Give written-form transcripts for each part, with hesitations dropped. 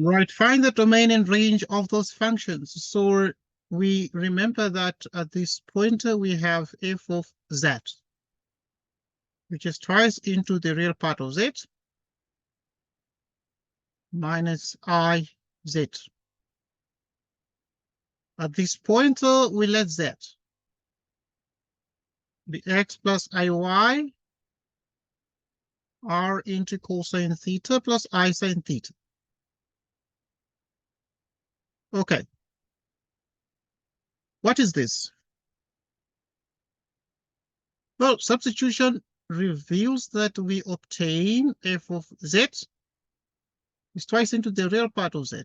Right, find the domain and range of those functions. So we remember that at this pointer we have f of z, which is twice into the real part of z minus I z. At this pointer, we let z be x plus iy r into cosine theta plus I sine theta. Okay. What is this? Well, substitution reveals that we obtain f of z is twice into the real part of z.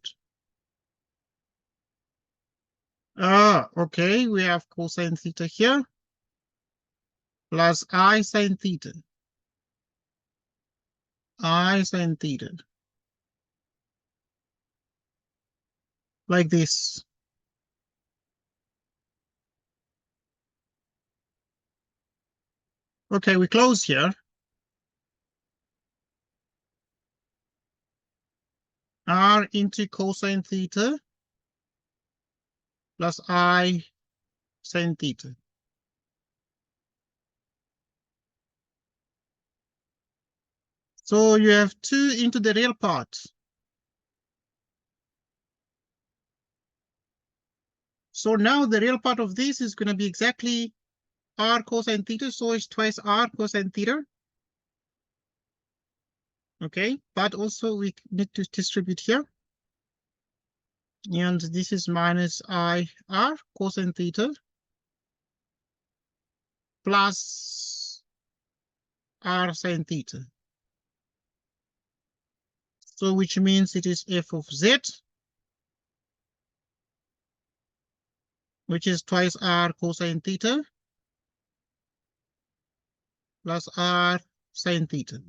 Okay, we have cosine theta here plus I sine theta. I sine theta. Like this. Okay, we close here. R into cosine theta plus I sine theta. So you have 2 into the real part. So now the real part of this is going to be exactly r cosine theta, so it's twice r cosine theta. Okay, but also we need to distribute here. And this is minus I r cosine theta plus r sine theta. So which means it is f of z, which is twice r cosine theta plus r sine theta.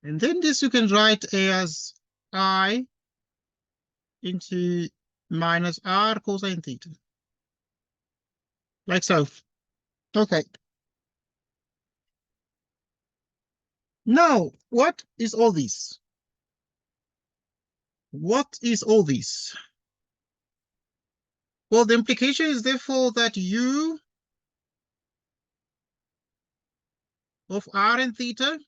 And then this you can write as I into minus r cosine theta. Like so. Okay. Now, what is all this? What is all this? Well, the implication is therefore that u of r and theta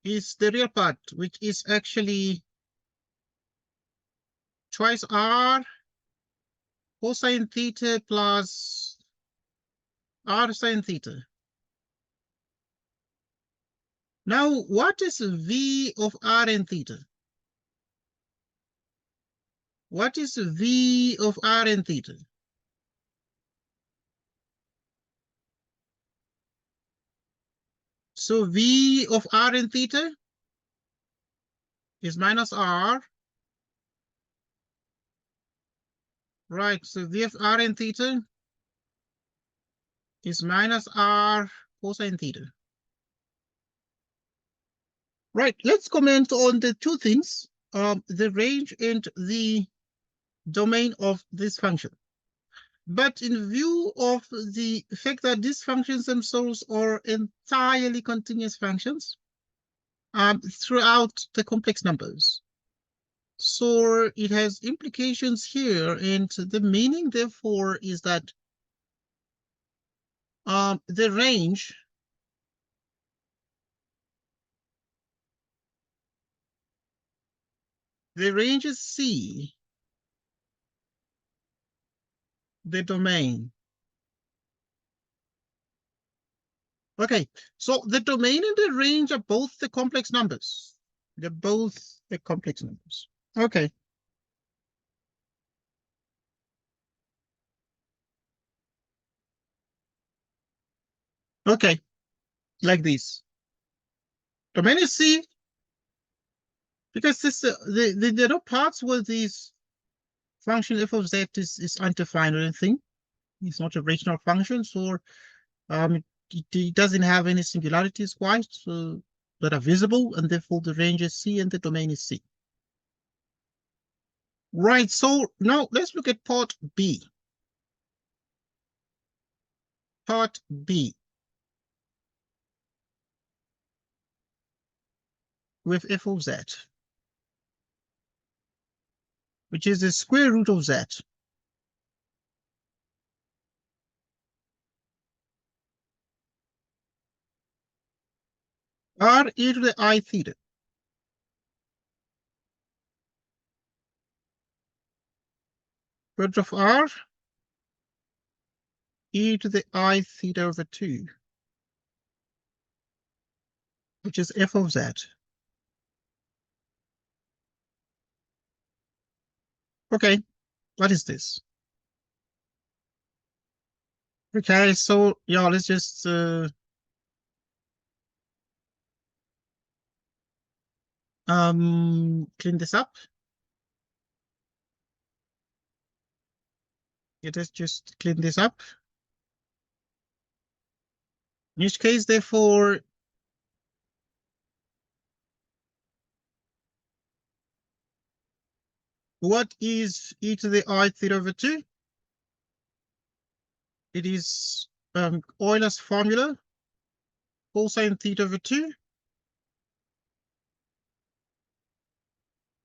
is the real part, which is actually twice r cosine theta plus r sine theta. Now, what is v of r and theta? What is v of r and theta? So v of r and theta is minus r. Right, so v of r and theta is minus r cosine theta. Right, let's comment on the two things, the range and the domain of this function. But in view of the fact that these functions themselves are entirely continuous functions throughout the complex numbers. So it has implications here, and the meaning, therefore, is that the range is C, the domain. Okay, so the domain and the range are both the complex numbers. They're both the complex numbers. Okay. Okay, like this. Domain is C, because this there are no parts where this function f of z is undefined or anything. It's not a rational function, so it doesn't have any singularities quite, so that are visible, and therefore the range is C and the domain is C. Right, so now let's look at part B. Part B. with f of z, which is the square root of z. R e to the I theta. Root of R e to the I theta over 2, which is f of z. Okay, what is this? Okay, so yeah, let's just clean this up. Let us just clean this up. In which case, therefore, what is e to the I theta over 2? It is Euler's formula, cosine theta over 2.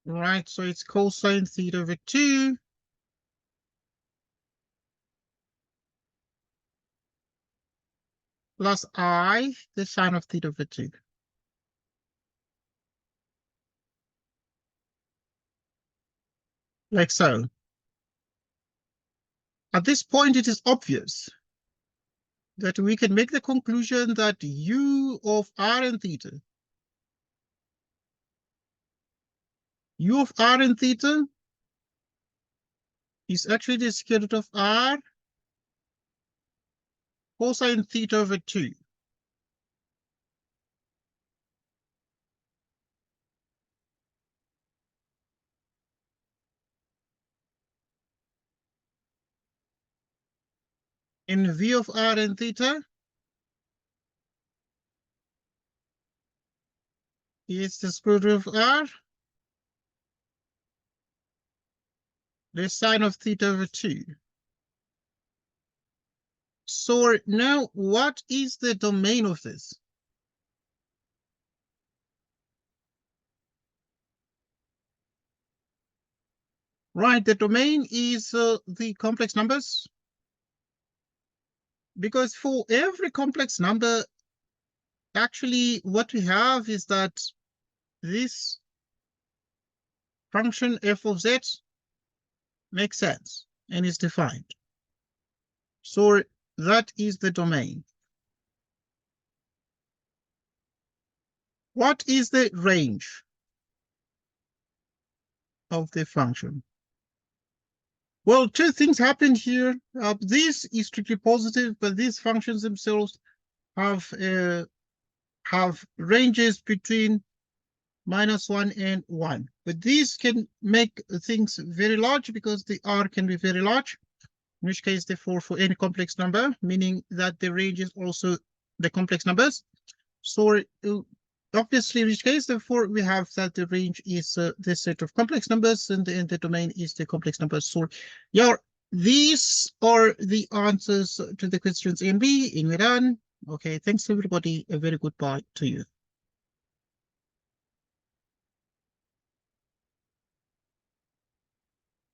Right, so it's cosine theta over 2 plus I, the sine of theta over 2. Like so. At this point, it is obvious that we can make the conclusion that u of r and theta, u of r and theta is actually the square root of r cosine theta over 2. In v of r and theta is the square root of r, the sine of theta over 2. So now what is the domain of this? Right, the domain is the complex numbers. Because for every complex number, actually what we have is that this function f of z makes sense and is defined. So that is the domain. What is the range of the function? Well, two things happen here. This is strictly positive, but these functions themselves have ranges between -1 and 1. But these can make things very large because the R can be very large, in which case, therefore, for any complex number, meaning that the range is also the complex numbers. So obviously, in which case, therefore, we have that the range is this set of complex numbers and the domain is the complex numbers. So yeah, these are the answers to the questions A and B, and we're done. Okay, thanks everybody. A very good bye to you.